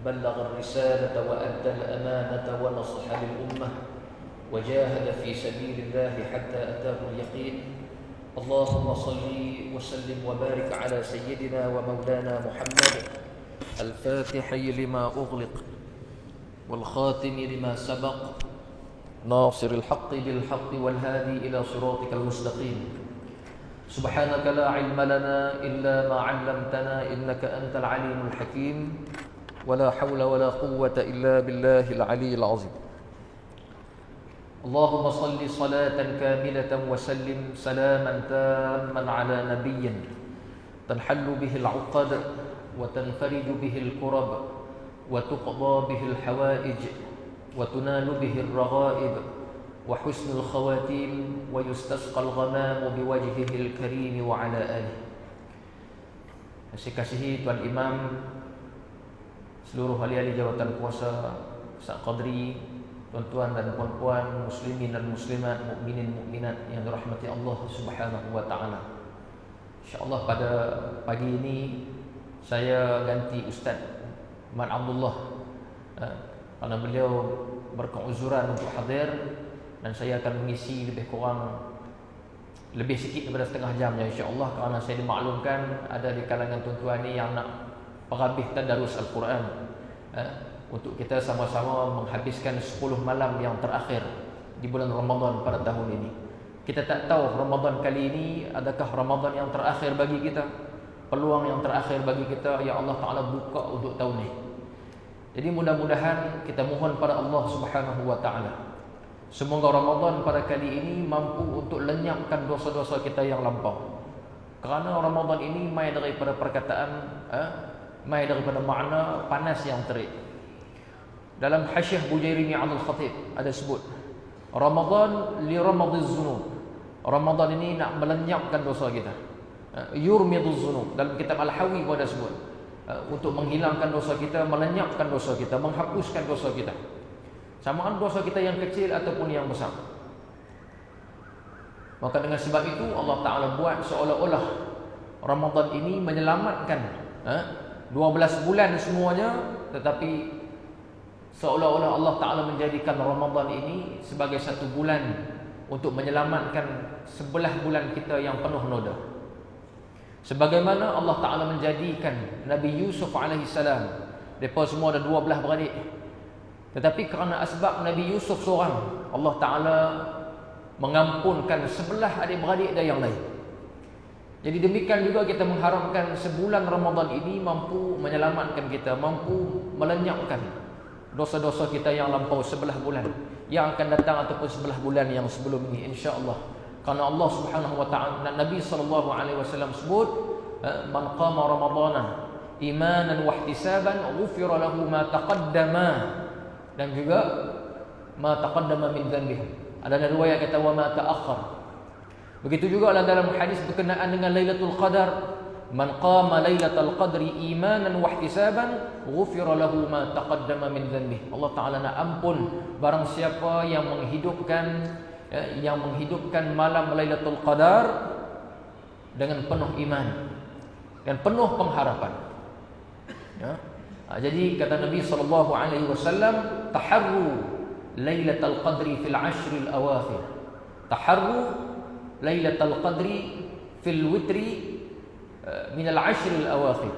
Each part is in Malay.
بلغ الرسالة وأدى الأمانة ونصح للأمة وجاهد في سبيل الله حتى أتاه اليقين. اللهم صل وسلم وبارك على سيدنا ومولانا محمد الفاتح لما أغلق والخاتم لما سبق ناصر الحق بالحق والهادي إلى صراطك المستقيم. سبحانك لا علم لنا إلا ما علمتنا إنك أنت العليم الحكيم ولا حول ولا قوة إلا بالله العلي العظيم. اللهم صل صلاة كاملة وسلم سلاما تاما على نبي تنحل به العقد وتنفرج به الكرب وتقضى به الحوائج وتنال به الرغائب وحسن الخواتيم ويستسقى الغمام بوجهه الكريم وعلى آله. Kasih-kasihi Tuan Imam, seluruh ahli-ahli jawatan kuasa, Ustaz Qadri, tuan-tuan dan puan-puan, muslimin dan muslimat, mukminin mukminat yang dirahmati Allah Subhanahu wa taala. Insya-Allah pada pagi ini saya ganti Ustaz Mat Abdullah karena beliau berkeuzuran untuk hadir, dan saya akan mengisi lebih sikit daripada setengah jamnya insya-Allah, kerana saya dimaklumkan ada di kalangan tuan-tuan ni yang nak perhabis tadarus Al-Quran untuk kita sama-sama menghabiskan 10 malam yang terakhir di bulan Ramadan pada tahun ini. Kita tak tahu Ramadan kali ini adakah Ramadan yang terakhir bagi kita, peluang yang terakhir bagi kita. Ya Allah Ta'ala buka untuk tahun ini. Jadi mudah-mudahan kita mohon pada Allah Subhanahu wa Ta'ala, semoga Ramadan pada kali ini mampu untuk lenyapkan dosa-dosa kita yang lampau. Kerana Ramadan ini mai daripada perkataan, mai daripada makna panas yang terik. Dalam Hasyiah Bujairini Abdul Khatib ada sebut Ramadan li ramadiz zunub. Ramadan ini nak melenyapkan dosa kita. Yurmiduz zunub. Dalam kitab Al-Hawi pun ada sebut untuk menghilangkan dosa kita, melenyapkan dosa kita, menghapuskan dosa kita. Samaan dosa kita yang kecil ataupun yang besar. Maka dengan sebab itu Allah Ta'ala buat seolah-olah Ramadan ini menyelamatkan 12 bulan semuanya, tetapi seolah-olah Allah Ta'ala menjadikan Ramadan ini sebagai satu bulan untuk menyelamatkan 11 bulan kita yang penuh noda. Sebagaimana Allah Ta'ala menjadikan Nabi Yusuf AS, mereka semua ada 12 beradik, tetapi kerana asbab Nabi Yusuf seorang, Allah Ta'ala mengampunkan 11 adik-beradik dan yang lain. Jadi demikian juga kita mengharapkan sebulan Ramadan ini mampu menyelamatkan kita, mampu melenyapkan dosa-dosa kita yang lampau 11 bulan yang akan datang ataupun 11 bulan yang sebelum ini insya-Allah. Karena Allah Subhanahu wa taala, Nabi sallallahu alaihi wasallam sebut, man qama ramadhana imanan wa ihtisaban ghufira lahu ma taqaddama, dan juga ma taqaddama min dhanbihi. Ada riwayat kata wa ma ta'akhkhar. Begitu juga dalam hadis berkenaan dengan Lailatul Qadar, man qama Lailatul Qadri imanan wa ihtisaban ghufira lahu ma taqaddama min dhanbihi. Allah Taala nak ampun barang siapa yang menghidupkan malam Lailatul Qadar dengan penuh iman dan penuh pengharapan. Ya. Jadi kata Nabi sallallahu alaihi wasallam, taharru Lailatul Qadri fil ashril awakhir. Taharru Lailatul Qadri fil witri min al ashril awakhir.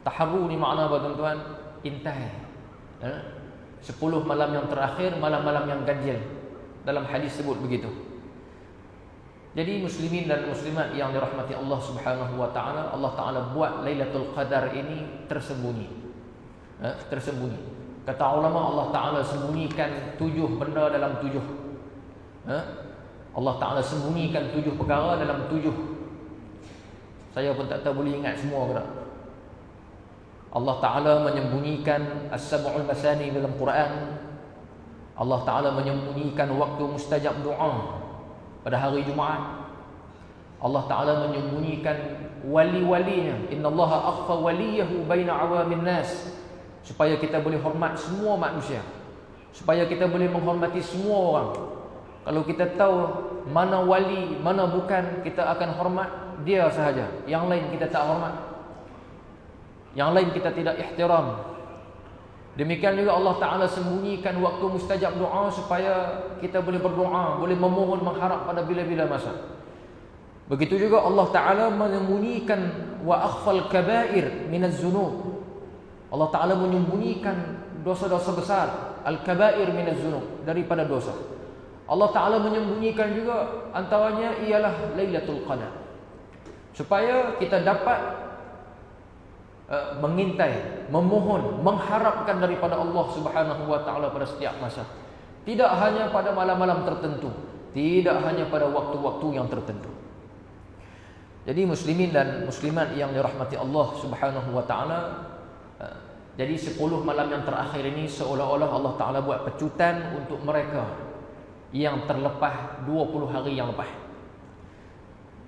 Taharru ni makna apa tuan-tuan? Intai. 10 malam yang terakhir, malam-malam yang ganjil. Dalam hadis sebut begitu. Jadi muslimin dan muslimat yang dirahmati Allah Subhanahu wa taala, Allah Taala buat Lailatul Qadar ini tersembunyi. Tersembunyi. Kata ulama, Allah Taala sembunyikan 7 benda dalam 7. Allah Taala sembunyikan 7 perkara dalam 7. Saya pun tak tahu boleh ingat semua ke tak. Allah Taala menyembunyikan as-sab'ul masani dalam Quran. Allah Ta'ala menyembunyikan waktu mustajab doa pada hari Jumaat. Allah Ta'ala menyembunyikan wali-walinya. Inna Allaha akhfa waliyahu baina awamin nas, supaya kita boleh hormat semua manusia, supaya kita boleh menghormati semua orang. Kalau kita tahu mana wali, mana bukan, kita akan hormat dia sahaja. Yang lain kita tak hormat, yang lain kita tidak ihtiram. Demikian juga Allah Ta'ala sembunyikan waktu mustajab doa supaya kita boleh berdoa, boleh memohon, mengharap pada bila-bila masa. Begitu juga Allah Ta'ala menyembunyikan wa akhfal kabair minaz zunub. Allah Ta'ala menyembunyikan dosa-dosa besar, al-kabair minaz zunub, daripada dosa. Allah Ta'ala menyembunyikan juga antaranya ialah Lailatul Qadar, supaya kita dapat mengintai, memohon, mengharapkan daripada Allah Subhanahu wa Ta'ala pada setiap masa. Tidak hanya pada malam-malam tertentu, tidak hanya pada waktu-waktu yang tertentu. Jadi muslimin dan muslimat yang dirahmati Allah Subhanahu wa Ta'ala, jadi 10 malam yang terakhir ini seolah-olah Allah Ta'ala buat pecutan untuk mereka yang terlepas 20 hari yang lepas.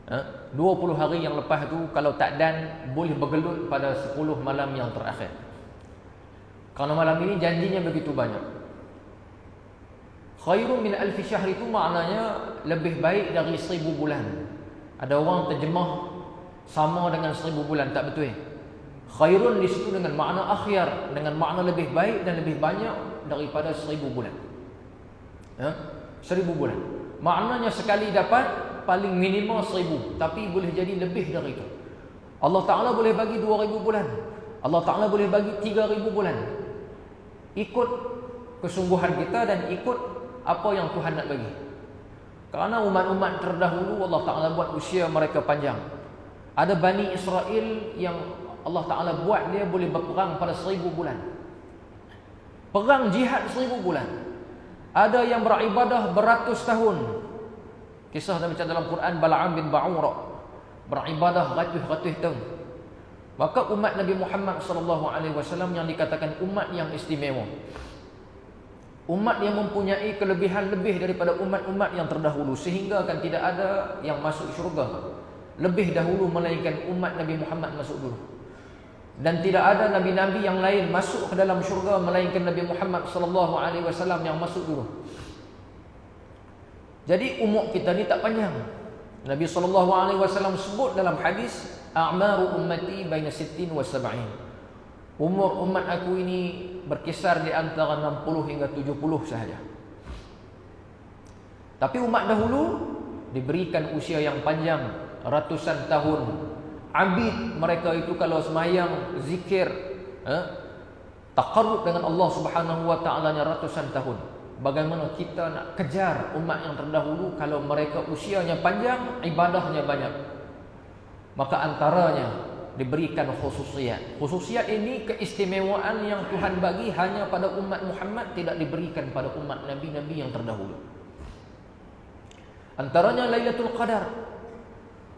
20 hari yang lepas tu kalau tak dan boleh bergelut pada 10 malam yang terakhir. Kerana malam ini janjinya begitu banyak. Khairun min alfi syahr itu maknanya lebih baik dari 1000 bulan. Ada orang terjemah sama dengan 1000 bulan, tak betul. Khairun di situ dengan makna akhir, dengan makna lebih baik dan lebih banyak daripada 1000 bulan. 1000 bulan. Maknanya sekali dapat paling minimal 1000, tapi boleh jadi lebih dari itu. Allah Ta'ala boleh bagi 2000 bulan, Allah Ta'ala boleh bagi 3000 bulan. Ikut kesungguhan kita dan ikut apa yang Tuhan nak bagi. Kerana umat-umat terdahulu Allah Ta'ala buat usia mereka panjang. Ada Bani Israel yang Allah Ta'ala buat dia boleh berperang pada 1000 bulan. Perang jihad 1000 bulan. Ada yang beribadah beratus tahun. Kisah macam dalam Quran, Bal'am bin Ba'ura beribadah ratus-ratus tahun. Maka umat Nabi Muhammad SAW yang dikatakan umat yang istimewa, umat yang mempunyai kelebihan lebih daripada umat-umat yang terdahulu, sehingga kan tidak ada yang masuk syurga lebih dahulu melainkan umat Nabi Muhammad masuk dulu. Dan tidak ada nabi-nabi yang lain masuk ke dalam syurga melainkan Nabi Muhammad SAW yang masuk dulu. Jadi umur kita ni tak panjang. Nabi SAW sebut dalam hadis, a'maru ummati baina 60 wa 70. Umur umat aku ini berkisar di antara 60 hingga 70 sahaja. Tapi umat dahulu diberikan usia yang panjang, ratusan tahun. Abid mereka itu kalau semayang, zikir, taqarrub dengan Allah Subhanahu wa Ta'ala-nya ratusan tahun. Bagaimana kita nak kejar umat yang terdahulu kalau mereka usianya panjang, ibadahnya banyak? Maka antaranya diberikan khususiat. Khususiat ini keistimewaan yang Tuhan bagi hanya pada umat Muhammad, tidak diberikan pada umat Nabi-Nabi yang terdahulu. Antaranya Lailatul Qadar.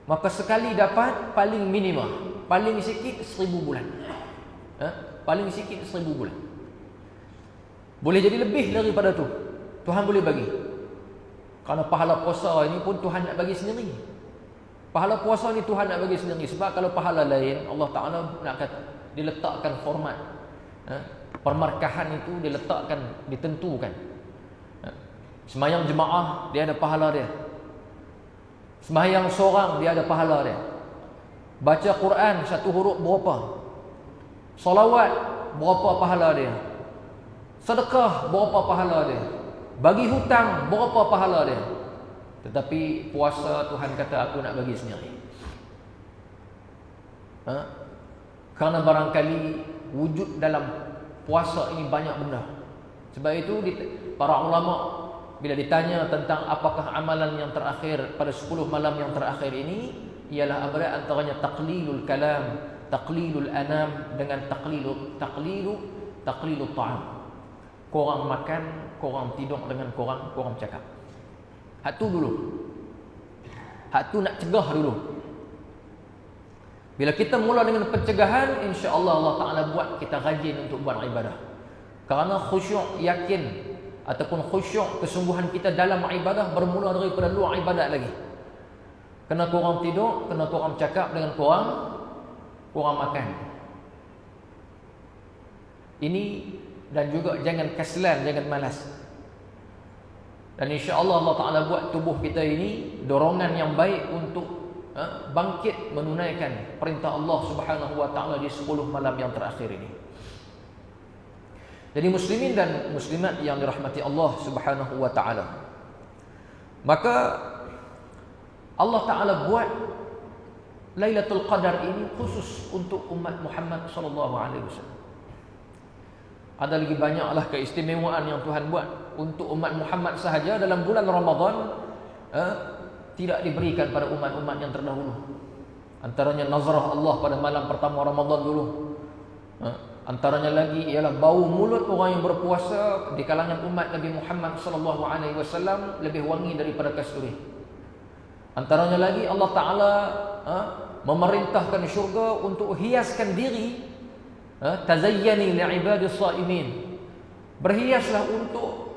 Maka sekali dapat paling minimum, paling sikit 1000 bulan. Paling sikit 1000 bulan. Boleh jadi lebih daripada tu, Tuhan boleh bagi. Kerana pahala puasa ini pun Tuhan nak bagi sendiri. Pahala puasa ni Tuhan nak bagi sendiri. Sebab kalau pahala lain, Allah Ta'ala nak kata, diletakkan format, permarkahan itu diletakkan, ditentukan. Semayang jemaah, dia ada pahala dia. Semayang seorang, dia ada pahala dia. Baca Quran satu huruf berapa? Salawat berapa pahala dia? Sedekah berapa pahala dia? Bagi hutang berapa pahala dia? Tetapi puasa Tuhan kata aku nak bagi sendiri. Kerana barangkali wujud dalam puasa ini banyak benda. Sebab itu para ulama bila ditanya tentang apakah amalan yang terakhir pada 10 malam yang terakhir ini, ialah antaranya taqlilul kalam, taqlilul anam dengan taqlilut ta'am. Korang makan, korang tidur dengan korang cakap. Hak tu dulu. Hak tu nak cegah dulu. Bila kita mula dengan pencegahan, insya-Allah Allah Ta'ala buat kita rajin untuk buat ibadah. Kerana khusyuk yakin ataupun khusyuk kesungguhan kita dalam ibadah bermula daripada luar ibadat lagi. Kena korang tidur, kena korang cakap dengan korang makan. Ini. Dan juga jangan kasalan, jangan malas. Dan insya-Allah Allah Ta'ala buat tubuh kita ini dorongan yang baik untuk bangkit menunaikan perintah Allah Subhanahu wa Ta'ala di 10 malam yang terakhir ini. Jadi muslimin dan muslimat yang dirahmati Allah Subhanahu wa taala, maka Allah taala buat Lailatul Qadar ini khusus untuk umat Muhammad sallallahu alaihi wasallam. Ada lagi banyaklah keistimewaan yang Tuhan buat untuk umat Muhammad sahaja dalam bulan Ramadan, tidak diberikan pada umat-umat yang terdahulu. Antaranya nazarah Allah pada malam pertama Ramadan dulu. Antaranya lagi ialah bau mulut orang yang berpuasa di kalangan umat Nabi Muhammad sallallahu alaihi wasallam lebih wangi daripada kasturi. Antaranya lagi Allah Taala memerintahkan syurga untuk hiaskan diri, tazayyani li'ibadis shaimin. Berhiaslah untuk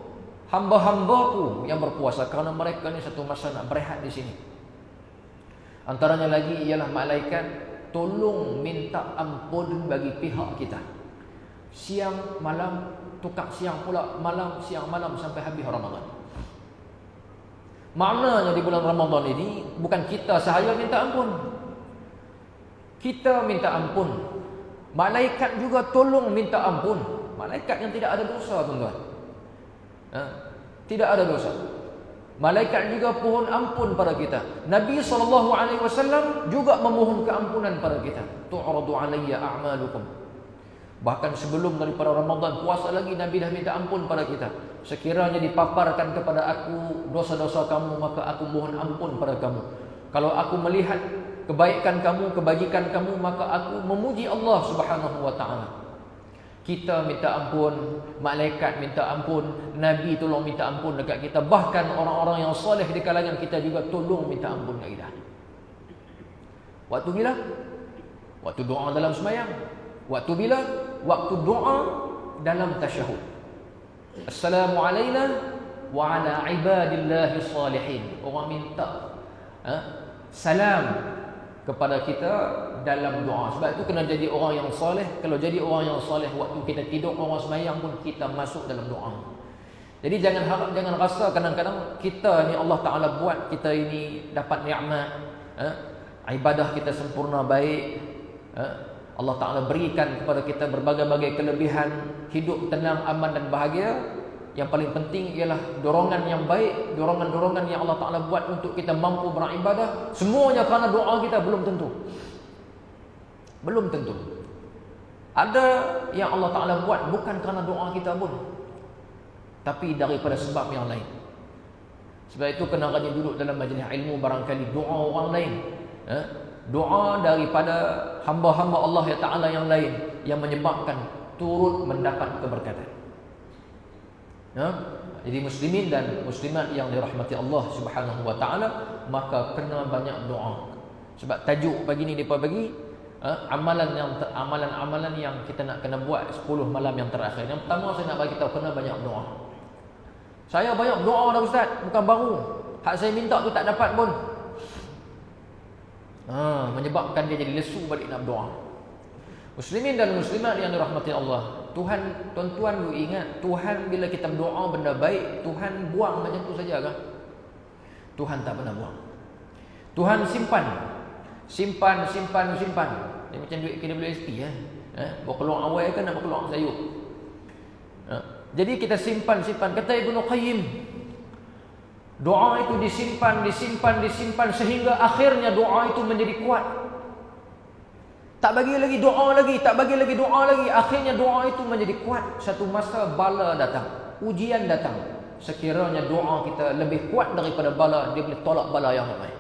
hamba-hambaku yang berpuasa, kerana mereka ni satu masa nak berehat di sini. Antaranya lagi ialah malaikat tolong minta ampun bagi pihak kita. Siang malam, tukar siang pula malam, siang malam sampai habis Ramadan. Maknanya di bulan Ramadan ini bukan kita sahaja minta ampun. Kita minta ampun. Malaikat juga tolong minta ampun. Malaikat yang tidak ada dosa, tuan-tuan. Tidak ada dosa. Malaikat juga pohon ampun pada kita. Nabi SAW juga memohon keampunan pada kita. Tu'radu alayya a'malukum. Bahkan sebelum daripada Ramadan puasa lagi, Nabi dah minta ampun pada kita. Sekiranya dipaparkan kepada aku dosa-dosa kamu, maka aku mohon ampun pada kamu. Kalau aku melihat kebaikan kamu, kebajikan kamu, maka aku memuji Allah Subhanahu wa taala. Kita minta ampun, malaikat minta ampun, Nabi tolong minta ampun dekat kita. Bahkan orang-orang yang soleh di kalangan kita juga tolong minta ampun dekat kita. Waktu bila? Waktu doa dalam sembahyang. Waktu bila? Waktu doa dalam tasyahud. Assalamualaikum wa ala ibadillahi salihin. Orang minta salam kepada kita dalam doa. Sebab itu kena jadi orang yang soleh. Kalau jadi orang yang soleh, waktu kita tidur, orang sembahyang pun kita masuk dalam doa. Jadi jangan harap, jangan rasa kadang-kadang kita ni Allah Ta'ala buat kita ini dapat nikmat, ibadah kita sempurna baik, Allah Ta'ala berikan kepada kita berbagai-bagai kelebihan, hidup tenang, aman dan bahagia. Yang paling penting ialah dorongan yang baik, dorongan-dorongan yang Allah Ta'ala buat untuk kita mampu beribadah. Semuanya kerana doa kita, belum tentu. Belum tentu. Ada yang Allah Ta'ala buat bukan kerana doa kita pun, tapi daripada sebab yang lain. Sebab itu kena rajin duduk dalam majlis ilmu, barangkali doa orang lain, doa daripada hamba-hamba Allah Ta'ala yang lain yang menyebabkan turut mendapat keberkatan. Jadi muslimin dan muslimat yang dirahmati Allah Subhanahu wa taala, maka kena banyak doa. Sebab tajuk pagi ni depa bagi amalan-amalan yang kita nak kena buat 10 malam yang terakhir. Yang pertama saya nak bagi tahu, kena banyak doa. Saya banyak doa dah ustaz, bukan baru. Hak saya minta tu tak dapat pun. Menyebabkan dia jadi lesu balik nak berdoa. Muslimin dan muslimat yang dirahmati Allah, Tuhan, tuan-tuan lu ingat, Tuhan bila kita berdoa benda baik, Tuhan buang macam tu saja kah? Tuhan tak pernah buang. Tuhan simpan. Dia macam duit KWSP bawa keluar awal kan nak keluar sayur. Jadi kita simpan. Kata Ibnu Qayyim, doa itu disimpan sehingga akhirnya doa itu menjadi kuat. Tak bagi lagi doa lagi, akhirnya doa itu menjadi kuat. Satu masa bala datang, ujian datang. Sekiranya doa kita lebih kuat daripada bala, dia boleh tolak bala yang lain.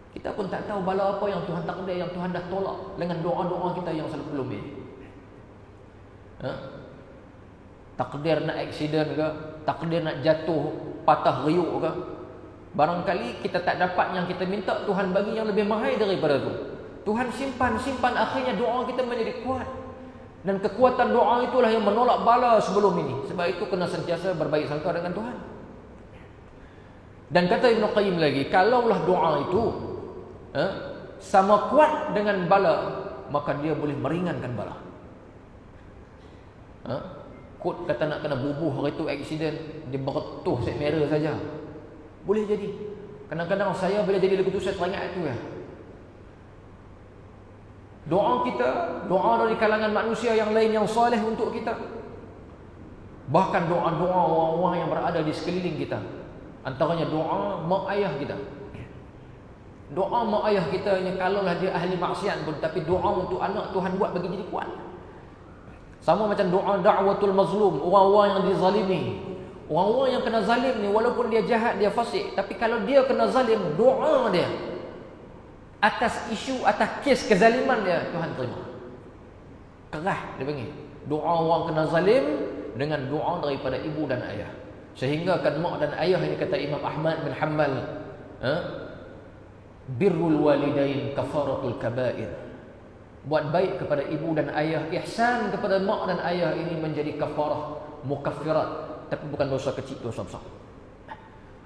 Kita pun tak tahu bala apa yang Tuhan takdir, yang Tuhan dah tolak dengan doa-doa kita yang sebelum ini. Takdir nak aksiden ke, takdir nak jatuh, patah riuk ke, barangkali kita tak dapat yang kita minta, Tuhan bagi yang lebih mahal daripada tu. Tuhan simpan, akhirnya doa kita menjadi kuat. Dan kekuatan doa itulah yang menolak bala sebelum ini. Sebab itu kena sentiasa berbaik sangka dengan Tuhan. Dan kata Ibnu Qayyim lagi, kalaulah doa itu sama kuat dengan bala, maka dia boleh meringankan bala. Kot kata nak kena bubuh hari tu aksiden, dia beretuh set merah saja. Boleh jadi. Kadang-kadang saya bila jadi lagu tu saya teringat tu ya. Doa kita, doa dari kalangan manusia yang lain yang soleh untuk kita. Bahkan doa-doa orang-orang yang berada di sekeliling kita. Antaranya doa mak ayah kita. Doa mak ayah kita ini kalaulah dia ahli maksiat pun, tapi doa untuk anak Tuhan buat bagi jadi kuat. Sama macam doa da'watul mazlum, orang-orang yang dizalimi. Orang-orang yang kena zalim ni walaupun dia jahat, dia fasik, tapi kalau dia kena zalim, doa dia atas isu, atas kes kezaliman dia, Tuhan terima. Kerah dia panggil. Doa orang kena zalim dengan doa daripada ibu dan ayah. Sehingga kan mak dan ayah ini kata Imam Ahmad bin Hanbal, birrul walidain kafaratul kabair. Buat baik kepada ibu dan ayah, ihsan kepada mak dan ayah ini menjadi kafarah, mukaffirat, tapi bukan dosa kecil, dosa besar.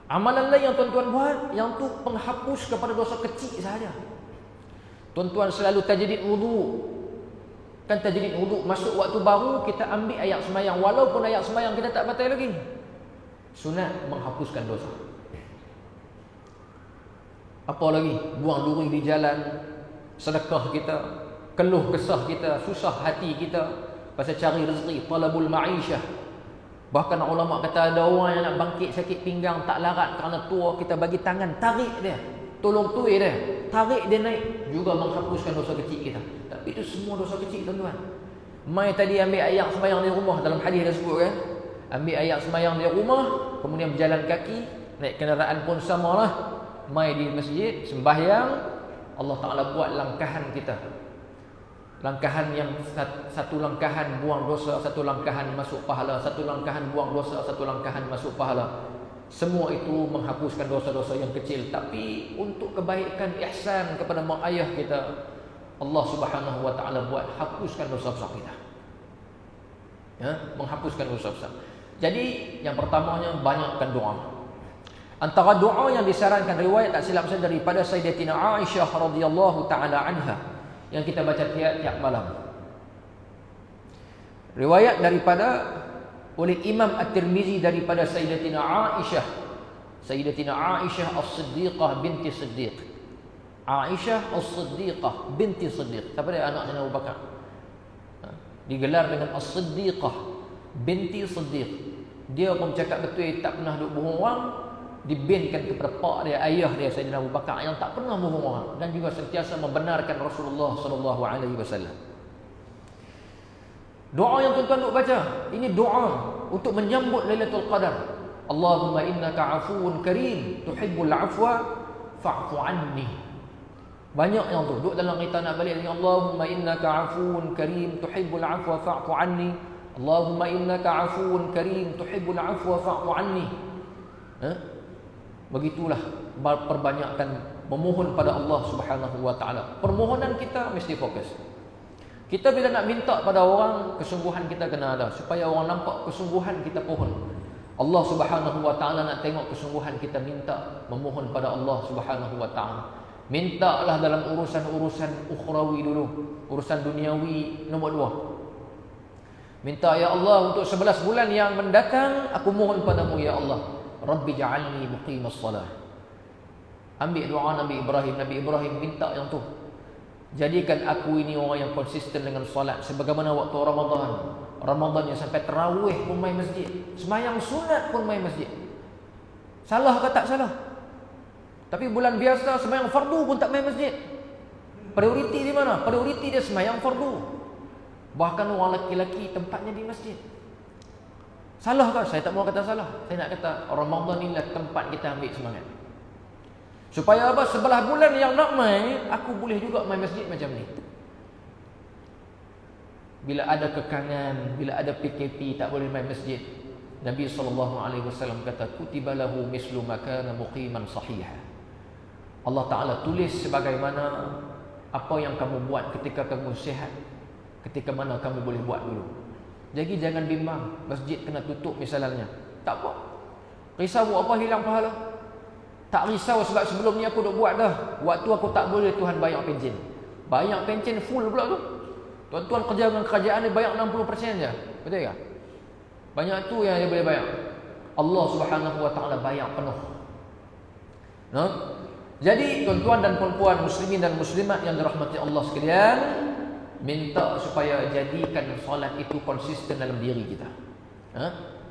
Amalan lain yang tuan-tuan buat, yang tu penghapus kepada dosa kecil sahaja. Tuan-tuan selalu tajdid wudu. Kan tajdid wudu, masuk waktu baru kita ambil ayat semayang, walaupun ayat semayang kita tak batal lagi. Sunat menghapuskan dosa. Apa lagi? Buang duri di jalan, sedekah kita, keluh kesah kita, susah hati kita pasal cari rezeki, talabul ma'isyah. Bahkan ulama kata ada orang yang nak bangkit sakit pinggang, tak larat kerana tua, kita bagi tangan, tarik dia, tolong tuai dia, tarik dia naik, juga menghapuskan dosa kecil kita. Tapi itu semua dosa kecil, tuan-tuan. Mai tadi ambil ayat sembahyang di rumah, dalam hadis dah sebut kan, ambil ayat sembahyang di rumah, kemudian berjalan kaki, naik kenderaan pun samalah. Mai di masjid sembahyang, Allah Ta'ala buat langkahan kita, langkahan yang satu langkahan buang dosa, satu langkahan masuk pahala, satu langkahan buang dosa, satu langkahan masuk pahala. Semua itu menghapuskan dosa-dosa yang kecil. Tapi untuk kebaikan ihsan kepada mak ayah kita, Allah Subhanahu wa Ta'ala buat hapuskan dosa besar kita, menghapuskan dosa besar. Jadi yang pertamanya, banyakkan doa. Antara doa yang disarankan, riwayat tak silap saya daripada Sayyidatina Aisyah radhiyallahu ta'ala anha, yang kita baca tiap-tiap malam. Riwayat daripada oleh Imam At-Tirmizi daripada Sayyidatina Aisyah, Sayyidatina Aisyah As-Siddiqah binti Siddiq. Aisyah As-Siddiqah binti Siddiq. Siapa dia? Anak Sayyidina Abu Bakar. Digelar dengan As-Siddiqah binti Siddiq. Dia pun cakap betul, tak pernah duk bohong orang. Dibinkan kepada pak dia, ayah dia Sayyidina Abu Bakar, yang tak pernah bohong orang dan juga sentiasa membenarkan Rasulullah sallallahu alaihi wasallam. Doa yang tuan-tuan duk baca, ini doa untuk menyambut Lailatul Qadar. Allahumma innaka afuwun karim tuhibbul afwa fa'fu anni. Banyak yang tu duk dalam kita nak balik dengan Allahumma innaka afuwun karim tuhibbul afwa fa'fu anni. Allahumma innaka afuwun karim tuhibbul afwa fa'fu anni. Begitulah perbanyakkan memohon pada Allah Subhanahu wa Ta'ala. Permohonan kita mesti fokus. Kita bila nak minta pada orang, kesungguhan kita kena ada, supaya orang nampak kesungguhan kita pohon. Allah Subhanahu wa Ta'ala nak tengok kesungguhan kita minta, memohon pada Allah Subhanahu wa Ta'ala. Mintalah dalam urusan-urusan ukhrawi dulu, urusan duniawi nombor 2. Minta, ya Allah, untuk 11 bulan yang mendatang aku mohon padamu ya Allah, Rabbi ja'alni muqimas salah. Ambil doa Nabi Ibrahim. Nabi Ibrahim minta yang tu, jadikan aku ini orang yang konsisten dengan solat. Sebagaimana waktu Ramadan yang sampai tarawih pun main masjid, semayang sunat pun main masjid. Salah ke tak salah? Tapi bulan biasa semayang fardu pun tak main masjid. Prioriti di mana? Prioriti dia semayang fardu. Bahkan orang lelaki tempatnya di masjid. Salah kan? Saya tak mau kata salah. Saya nak kata Ramadan inilah tempat kita ambil semangat. Supaya apa? Sebelah bulan yang nak main, aku boleh juga main masjid macam ni. Bila ada kekangan, bila ada PKP tak boleh main masjid, Nabi SAW kata, kutiba lahu mislu makana muqiman sahiha. Allah Ta'ala tulis sebagaimana apa yang kamu buat ketika kamu sihat, ketika mana kamu boleh buat dulu. Jadi jangan bimbang, masjid kena tutup misalnya, tak apa. Risau apa hilang pahala? Tak risau sebab sebelum ni aku dah buat dah. Waktu aku tak boleh, Tuhan bayar pencen. Bayar pencen full pula tu. Tuan-tuan kerja dengan kerajaan ni bayar 60% je. Betul tak? Banyak tu yang dia boleh bayar. Allah Subhanahu wa Ta'ala bayar penuh. Jadi tuan-tuan dan puan-puan muslimin dan muslimat yang dirahmati Allah sekalian, minta supaya jadikan solat itu konsisten dalam diri kita.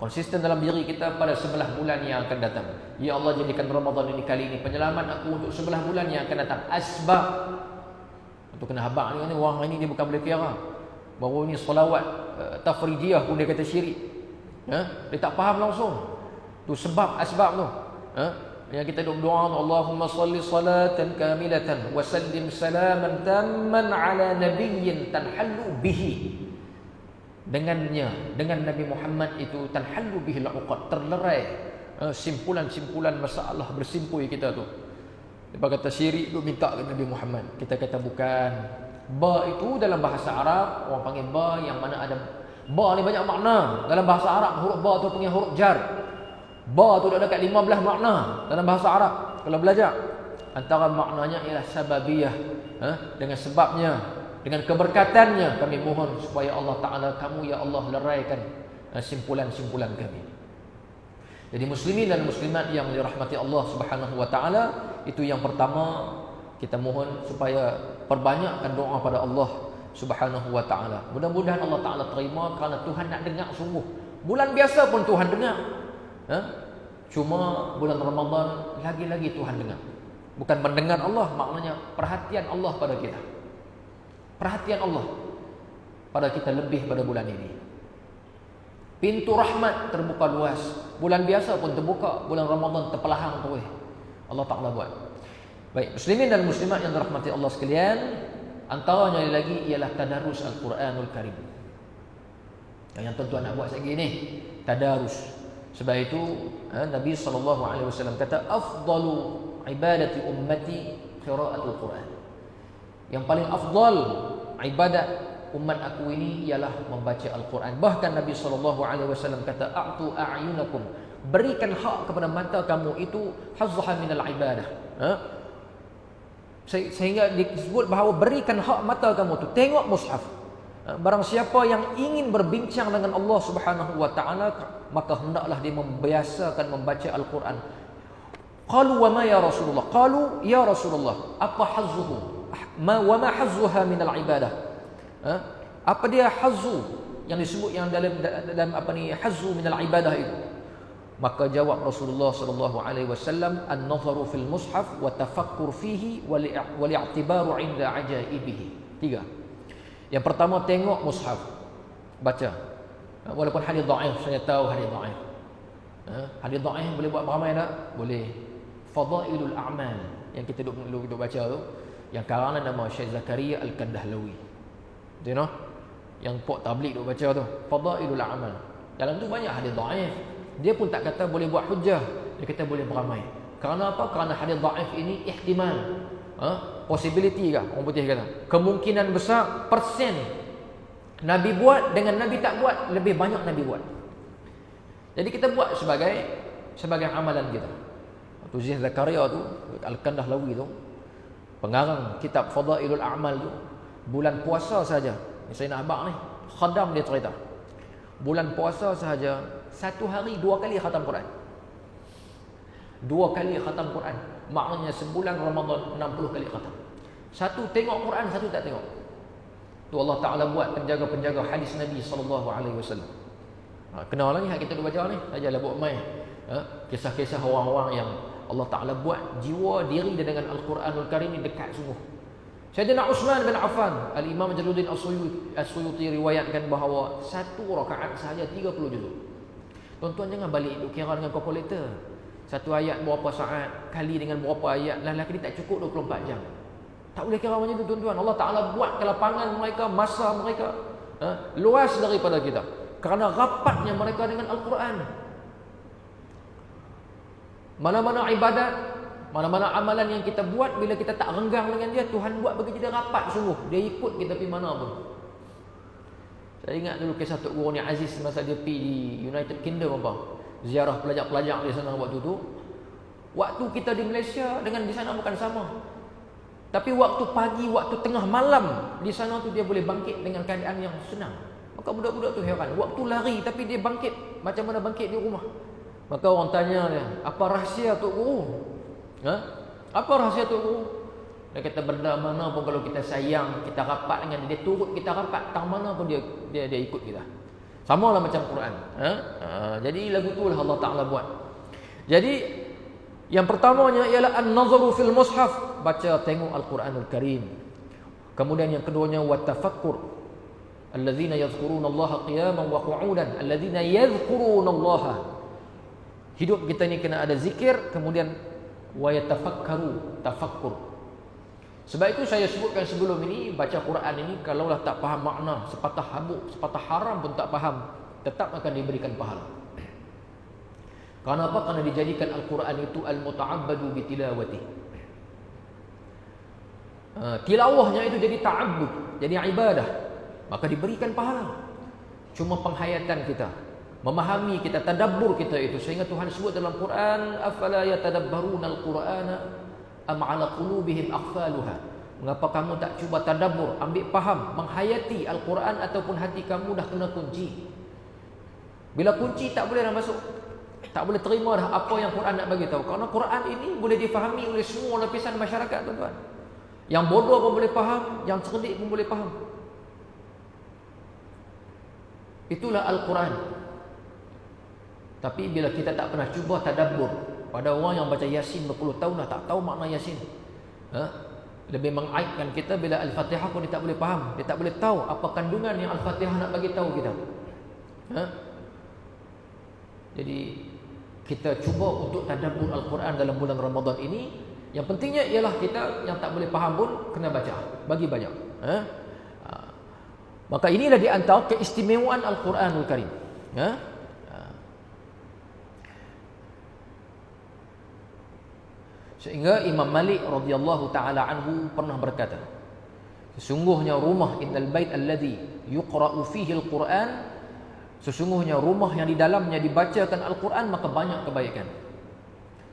Konsisten dalam diri kita pada 11 bulan yang akan datang. Ya Allah, jadikan Ramadan ini kali ini penyelamat aku untuk 11 bulan yang akan datang. Asbab. Untuk kena habaq ni, orang ini dia bukan boleh kira. Baru ni solawat tafrijiyah pun dia kata syirik. Dia tak faham langsung. Tu sebab, asbab tu. Yang kita doa, Allahumma salli salatan kamilatan wa sallim salaman tamman ala nabiyyin tanhallu bihi. Dengannya, dengan Nabi Muhammad itu tanhallu bihi al-uqad, terlerai simpulan-simpulan masalah bersimpul kita tu. Dia kata syirik tu minta ke Nabi Muhammad. Kita kata bukan. Ba itu dalam bahasa Arab orang panggil ba yang mana ada ba ni banyak makna. Dalam bahasa Arab huruf ba tu panggil huruf jar. Ba tu dah dekat 15 makna dalam bahasa Arab. Kalau belajar, antara maknanya ialah sababiyah, dengan sebabnya, dengan keberkatannya kami mohon supaya Allah Ta'ala, kamu ya Allah leraikan simpulan-simpulan kami. Jadi muslimin dan muslimat yang dirahmati Allah Subhanahu wa Ta'ala, itu yang pertama, kita mohon supaya perbanyakkan doa pada Allah Subhanahu wa Ta'ala. Mudah-mudahan Allah Ta'ala terima, kerana Tuhan nak dengar sungguh. Bulan biasa pun Tuhan dengar. Cuma bulan Ramadan lagi-lagi Tuhan dengar. Bukan mendengar Allah, maknanya perhatian Allah pada kita. Perhatian Allah pada kita lebih pada bulan ini. Pintu rahmat terbuka luas. Bulan biasa pun terbuka, bulan Ramadan terpelahang terus. Allah Ta'ala buat. Baik, muslimin dan muslimat yang dirahmati Allah sekalian, antaranya lagi ialah tadarus Al-Quranul Karim. Yang tuan-tuan nak buat sekali ni, tadarus. Sebab itu Nabi SAW kata, afdalu ibadati ummati qiraatul Quran. Yang paling afdal ibadat umat aku ini ialah membaca Al-Quran. Bahkan Nabi SAW kata, a'tu a'yunakum, berikan hak kepada mata kamu itu hazzaha minal ibadah. Sehingga disebut bahawa berikan hak mata kamu tu tengok mushaf. Barang siapa yang ingin berbincang dengan Allah Subhanahu wa Ta'ala, maka hendaklah dia membiasakan membaca Al-Quran. Qalu wa ma ya Rasulullah? Qalu ya Rasulullah, apa hazzuhu? Wa ma hazzuha minal ibadah? Apa dia hazzu yang disebut yang dalam apa ni, hazzu minal ibadah itu? Maka jawab Rasulullah sallallahu alaihi wasallam, an-nazaru fil mushaf wa tafakkur fihi wa li'tibaru 'inda ajaibihi. 3. Yang pertama, tengok mushaf, baca. Walaupun hadis dhaif, saya tahu hadis dhaif. Hadis dhaif boleh buat beramai tak? Boleh. Fadailul a'mal yang kita duduk baca tu, yang karangan nama Syekh Zakaria Al-Kandahlawi. You know? Yang pok tabligh duk baca tu, Fadailul a'mal. Dalam tu banyak hadis dhaif. Dia pun tak kata boleh buat hujah, dia kata boleh beramai. Kerana apa? Kerana hadis dhaif ini ihtimal, possibility kah orang putih kata, kemungkinan besar, persen Nabi buat dengan Nabi tak buat, lebih banyak Nabi buat. Jadi kita buat sebagai amalan kita. Tu Syekh Zakaria tu Al-Kandahlawi tu, pengarang kitab Fadailul A'mal tu, bulan puasa saja, saya nak abang ni khadam, dia cerita bulan puasa sahaja 1 hari 2 kali khatam Quran. 2 kali khatam Quran, maknanya sebulan Ramadan 60 kali khatam. Satu tengok Quran, satu tak tengok. Tu Allah Ta'ala buat penjaga-penjaga hadis Nabi SAW. Kenal lah ni, kita dah baca ni, sajalah buat main. Kisah-kisah orang-orang yang Allah Ta'ala buat jiwa diri dia dengan Al-Quranul Karim ni dekat sungguh. Sayyidina Uthman bin Affan, Al-Imam Jalaluddin As-Suyuti riwayatkan bahawa 1 rakaat sahaja 30 juzuk. Tuan-tuan jangan balik duk kira dengan kalkulator. Satu ayat berapa saat kali dengan berapa ayat, lelaki dia tak cukup 24 jam. Tak boleh kira macam tu tuan-tuan. Allah Ta'ala buat ke lapangan mereka, masa mereka luas daripada kita, kerana rapatnya mereka dengan Al-Quran. Mana-mana ibadat, mana-mana amalan yang kita buat, bila kita tak renggang dengan dia, Tuhan buat bagi kita rapat sungguh. Dia ikut kita pergi mana pun. Saya ingat dulu kisah Tok Guru ni Aziz masa dia pergi di United Kingdom apa, ziarah pelajar-pelajar di sana waktu tu. Waktu kita di Malaysia dengan di sana bukan sama. Tapi waktu pagi, waktu tengah malam di sana tu dia boleh bangkit dengan keadaan yang senang. Maka budak-budak tu heran, waktu lari tapi dia bangkit macam mana bangkit di rumah. Maka orang tanya dia, apa rahsia Tok Guru? Apa rahsia Tok Guru? Dia kata benda mana pun kalau kita sayang, kita rapat dengan dia, turut kita rapat, tang mana pun dia ikut kita. Sama lah macam Quran. Jadi lagu tu lah Allah Ta'ala buat. Jadi yang pertamanya ialah an-nazaru fil mushaf, baca tengok Al-Quranul Karim. Kemudian yang keduanya wat-tafakkur, allazina yadhkuruna Allaha qiyaman wa qu'udan, allazina yadhkuruna Allaha. Hidup kita ni kena ada zikir, kemudian wa yatafakkaru, tafakkur. Sebab itu saya sebutkan sebelum ini, baca Quran ini kalaulah tak faham makna, sepatah habuk, sepatah haram pun tak faham, tetap akan diberikan pahala. Kerana apa? Kerana dijadikan Al-Quran itu al-muta'abbadu bitilawati. Tilawahnya itu jadi ta'abbud, jadi ibadah, maka diberikan pahala. Cuma penghayatan kita, memahami kita, tadabbur kita itu, sehingga Tuhan sebut dalam Quran, afala yatadabbaruna al-Qur'ana am 'ala qulubihim aqfaluha. Mengapa kamu tak cuba tadabbur, ambil faham, menghayati Al-Quran, ataupun hati kamu dah kena kunci. Bila kunci tak boleh dah masuk, tak boleh terima dah apa yang Quran nak bagi tahu. Kerana Quran ini boleh difahami oleh semua lapisan masyarakat, tuan-tuan. Yang bodoh pun boleh faham, yang cerdik pun boleh faham. Itulah Al-Quran. Tapi bila kita tak pernah cuba tadabbur, pada orang yang baca Yasin berpuluh tahun dah tak tahu makna Yasin, lebih mengaibkan kita bila Al-Fatihah pun dia tak boleh faham, dia tak boleh tahu apa kandungan yang Al-Fatihah nak bagi tahu kita. Jadi kita cuba untuk tadabbur Al-Quran dalam bulan Ramadan ini. Yang pentingnya ialah kita yang tak boleh faham pun kena baca, bagi banyak. Maka inilah di antara keistimewaan Al-Quranul Karim. Sehingga Imam Malik radhiyallahu taala anhu pernah berkata, sesungguhnya rumah innal bait alladhi yuqra'u fihi al-Quran, sesungguhnya rumah yang di dalamnya dibacakan Al-Quran, maka banyak kebaikan.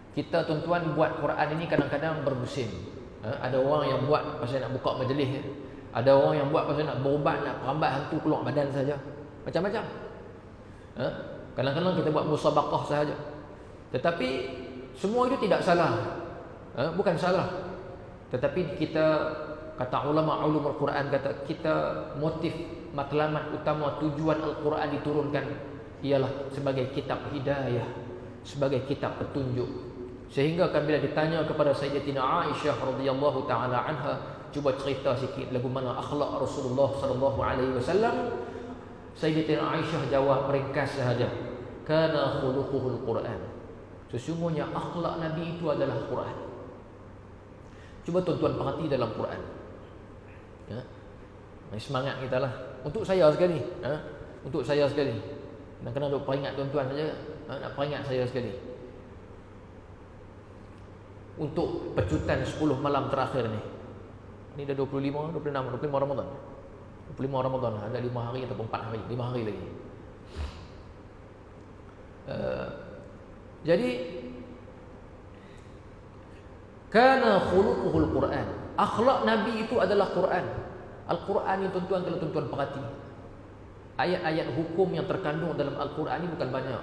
Kita tuan-tuan buat Quran ini kadang-kadang bermusim. Ada orang yang buat pasal nak buka majlis, ada orang yang buat pasal nak berubat, nak perambat hantu keluar badan saja. Macam-macam. Kadang-kadang kita buat musabaqah sahaja. Tetapi semua itu tidak salah. Bukan salah. Tetapi kita, kata ulama ulumul Quran, kata kita motif matlamat utama tujuan Al-Quran diturunkan ialah sebagai kitab hidayah, sebagai kitab petunjuk. Sehingga kan bila ditanya kepada Sayyidatina Aisyah radhiyallahu taala anha, cuba cerita sikit lagu mana akhlak Rasulullah sallallahu alaihi wasallam, Sayyidatina Aisyah jawab ringkas sahaja, kana khuluquhul Quran. Sesungguhnya akhlak Nabi itu adalah Quran. Cuba tuan-tuan perhati dalam Quran. Semangat kita lah. Untuk saya sekali. Untuk saya sekali. Nak kena duk peringat tuan-tuan saja. Nak peringat saya sekali. Untuk pecutan 10 malam terakhir ni. Ni dah 25, 26, 25 Ramadan. 25 Ramadan. Ada 5 hari ataupun 4 hari. 5 hari lagi. Jadi kana khuluquhul Quran. Akhlak Nabi itu adalah Quran. Al-Quran yang tuan-tuan, kalau tuan-tuan perhati, ayat-ayat hukum yang terkandung dalam Al-Quran ini bukan banyak.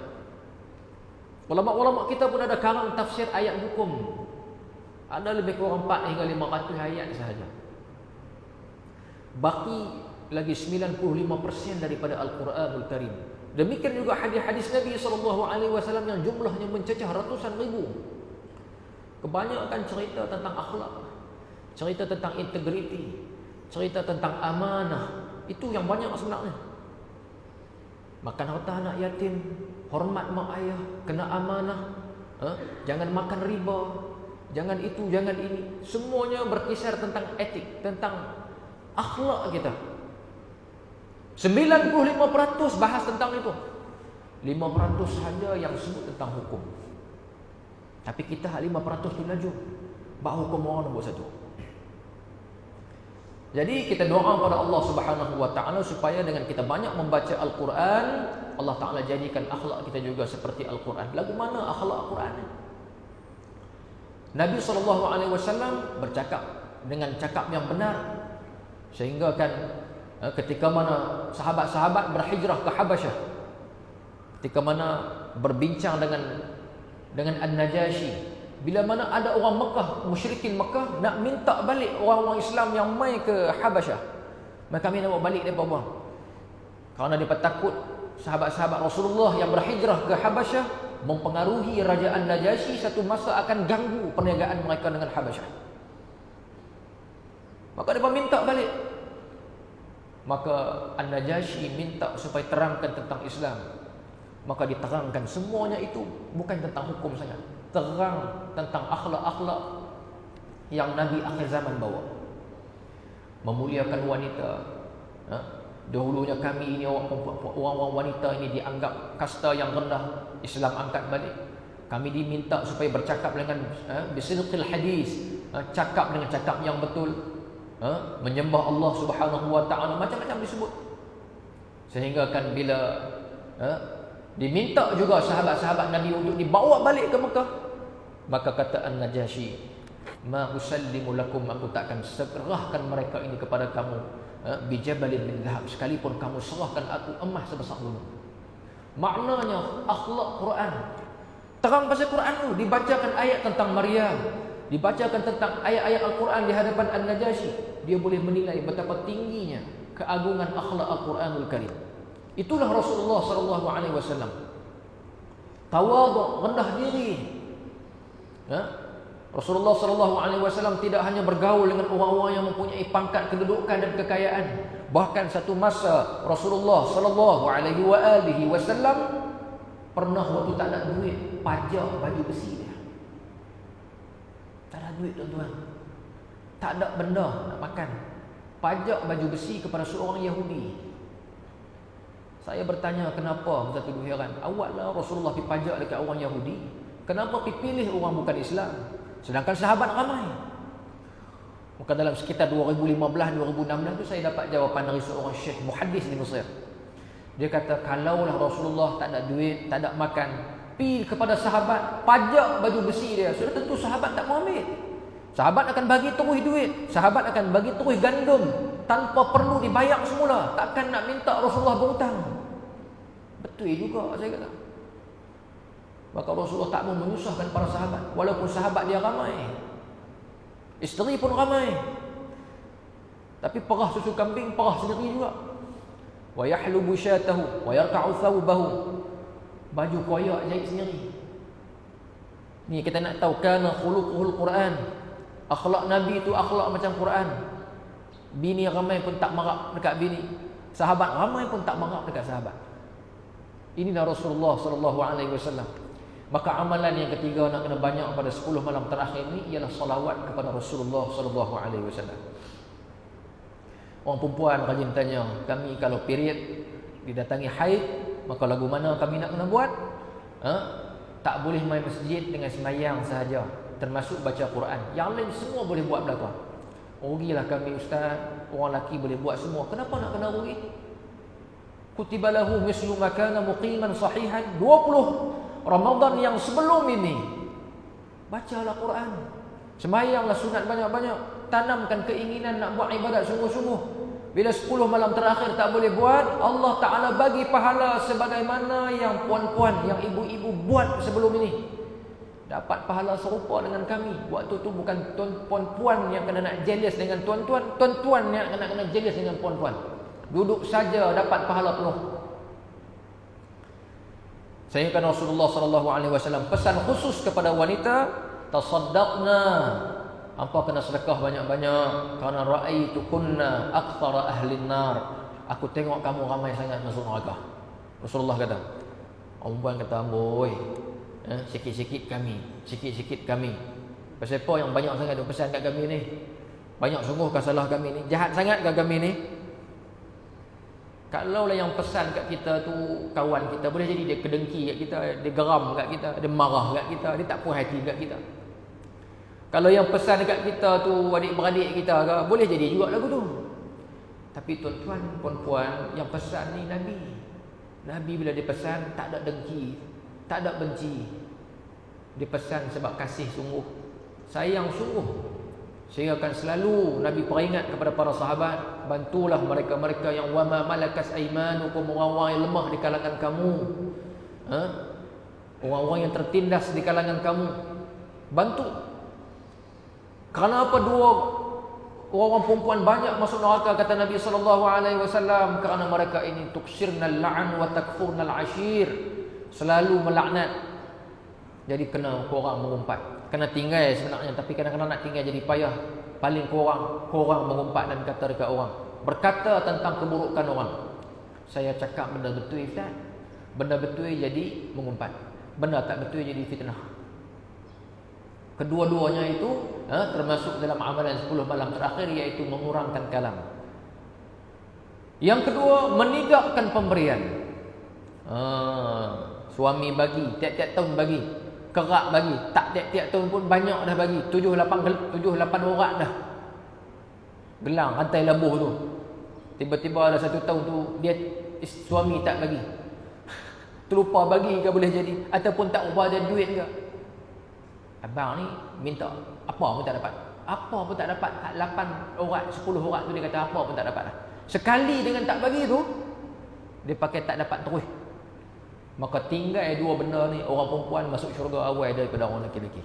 Ulama-ulama kita pun ada karang tafsir ayat hukum. Ada lebih kurang 4 hingga 500 ayat sahaja. Baki lagi 95% daripada Al-Quranul Karim. Demikian juga hadis-hadis Nabi SAW yang jumlahnya mencecah ratusan ribu. Kebanyakan cerita tentang akhlak, cerita tentang integriti, cerita tentang amanah. Itu yang banyak sebenarnya. Makan harta anak yatim, hormat mak ayah, kena amanah, jangan makan riba, jangan itu, jangan ini. Semuanya berkisar tentang etik, tentang akhlak kita. 95% bahas tentang itu. 5% saja yang sebut tentang hukum. Tapi kita 5% tu laju bahawa hukum orang nombor 1. Jadi kita doa kepada Allah Subhanahu wa taala supaya dengan kita banyak membaca Al-Quran, Allah Taala jadikan akhlak kita juga seperti Al-Quran. Lagu mana akhlak Al-Quran? Nabi SAW bercakap dengan cakap yang benar, sehingga kan ketika mana sahabat-sahabat berhijrah ke Habasyah, ketika mana berbincang dengan An-Najashi, Bila mana ada orang Mekah, musyrikin Mekah nak minta balik orang-orang Islam yang mai ke Habasyah, maka kami nak bawa balik mereka buang. Kerana mereka takut sahabat-sahabat Rasulullah yang berhijrah ke Habasyah mempengaruhi kerajaan Najasyi, satu masa akan ganggu perniagaan mereka dengan Habasyah. Maka mereka minta balik. Maka An-Najasyi minta supaya terangkan tentang Islam. Maka diterangkan semuanya itu bukan tentang hukum saja, terang tentang akhlak-akhlak yang Nabi akhir zaman bawa. Memuliakan wanita. Dahulunya kami ini orang-orang wanita ini dianggap kasta yang rendah. Islam angkat balik. Kami diminta supaya bercakap dengan bisidqil hadis, cakap dengan cakap yang betul, menyembah Allah Subhanahu wa taala, macam-macam disebut. Sehingga kan bila diminta juga sahabat-sahabat Nabi untuk dibawa balik ke Mekah, maka kata An-Najasyi, ma usallimu lakum, aku takkan serahkan mereka ini kepada kamu bijabalin min dhahab, sekalipun kamu serahkan aku emas sebesar gunung. Maknanya akhlak Quran, terang pasal Quran tu, dibacakan ayat tentang Maryam, dibacakan tentang ayat-ayat Al-Quran di hadapan An-Najasyi, dia boleh menilai betapa tingginya keagungan akhlak Al-Quranul Karim. Itulah Rasulullah sallallahu alaihi wasallam. Tawadhu, rendah diri. Rasulullah sallallahu alaihi wasallam tidak hanya bergaul dengan orang-orang yang mempunyai pangkat kedudukan dan kekayaan. Bahkan satu masa Rasulullah sallallahu alaihi wasallam pernah waktu tak ada duit pajak baju besi dia. Tak ada duit tuan-tuan, tak ada benda nak makan, pajak baju besi kepada seorang Yahudi. Saya bertanya, kenapa? Kita tuduh heran. Awaklah Rasulullah pergi pajak dekat orang Yahudi, kenapa pergi pilih orang bukan Islam, sedangkan sahabat ramai? Maka dalam sekitar 2015-2016 tu saya dapat jawapan dari seorang syekh muhaddis di Mesir. Dia kata, kalaulah Rasulullah tak ada duit, tak ada makan, pergi kepada sahabat, pajak baju besi dia, sudah tentu sahabat tak mau ambil. Sahabat akan bagi terus duit, sahabat akan bagi terus gandum tanpa perlu dibayar semula. Takkan nak minta Rasulullah berhutang. Betul juga saya kata. Maka Rasulullah tak mau menyusahkan para sahabat, walaupun sahabat dia ramai, isteri pun ramai, tapi perah susu kambing perah sendiri juga. Wa yahlubu syatahu wa yarka'u thawbahu, baju koyak jahit sendiri. Ni kita nak tahu, kana khuluquhul Quran, akhlak Nabi itu akhlak macam Quran. Bini ramai pun tak marah dekat bini, sahabat ramai pun tak marah dekat sahabat. Inilah Rasulullah sallallahu alaihi wasallam. Maka amalan yang ketiga nak kena banyak pada 10 malam terakhir ini ialah salawat kepada Rasulullah sallallahu alaihi wasallam. Orang perempuan rajin tanya, kami kalau period didatangi haid, maka lagu mana kami nak kena buat? Tak boleh main masjid dengan sembahyang sahaja, termasuk baca Quran. Yang lain semua boleh buat belakang. Rugilah kami ustaz, orang lelaki boleh buat semua. Kenapa nak kena rugi? Kutiba lahu mislu ma kana muqiman sahihan. 20 Ramadan yang sebelum ini bacalah Quran, sembahyanglah sunat banyak-banyak, tanamkan keinginan nak buat ibadat sungguh-sungguh. Bila 10 malam terakhir tak boleh buat, Allah Ta'ala bagi pahala sebagaimana yang puan-puan, yang ibu-ibu buat sebelum ini. Dapat pahala serupa dengan kami. Waktu tu bukan puan-puan yang kena nak jealous dengan tuan-tuan, tuan-tuan yang kena jealous dengan puan-puan. Duduk saja dapat pahala penuh. Saya kan Rasulullah sallallahu alaihi wasallam pesan khusus kepada wanita, tasaddaqna, apa kena sedekah banyak-banyak, kerana raaitu kunna aktsara ahlin nar, aku tengok kamu ramai sangat masuk neraka. Rasulullah kata. Perempuan kata, amboi, sikit-sikit kami. Pasal apa yang banyak sangat dia pesan kat kami ni? Banyak sungguh ke salah kami ni? Jahat sangat ke kami ni? Kalaulah yang pesan kat kita tu kawan kita, boleh jadi dia kedengki kat kita, dia geram kat kita, dia marah kat kita, dia tak puas hati kat kita. Kalau yang pesan kat kita tu adik-beradik kita ke, boleh jadi juga lagu tu. Tapi tuan-tuan, puan-puan, yang pesan ni Nabi. Nabi bila dia pesan tak ada dengki, tak ada benci. Dia pesan sebab kasih sungguh, sayang sungguh. Sehingga akan selalu Nabi peringat kepada para sahabat, bantulah mereka-mereka yang wama malakas aimanukum, orang-orang yang lemah di kalangan kamu, orang-orang yang tertindas di kalangan kamu. Bantu. Kerana apa dua orang perempuan banyak masuk neraka kata Nabi sallallahu alaihi wasallam? Kerana mereka ini tuksirnal la'an wa takfurnal ashir. Selalu melaknat. Jadi kena korang mengumpat. Kena tinggal sebenarnya, tapi kadang-kadang nak tinggal jadi payah. Paling korang mengumpat dan kata dekat orang. Berkata tentang keburukan orang. Saya cakap benda betul Ustaz. Benda betul jadi mengumpat. Benda tak betul jadi fitnah. Kedua-duanya itu termasuk dalam amalan 10 malam terakhir, iaitu mengurangkan kalam. Yang kedua, menidakkan pemberian. Suami bagi, tiap-tiap tahun bagi. Kerak bagi, tak tiap-tiap tahun pun banyak dah bagi. 7-8 orang dah. Gelang, rantai labuh tu. Tiba-tiba ada satu tahun tu, dia suami tak bagi. Terlupa bagi ke boleh jadi. Ataupun tak ubah ada duit ke. Abang ni minta apa pun tak dapat. Apa pun tak dapat. 8 orang, 10 orang tu dia kata apa pun tak dapat dah. Sekali dengan tak bagi tu, dia pakai tak dapat terus. Maka tinggal dua benda ni, orang perempuan masuk syurga awal daripada orang lelaki.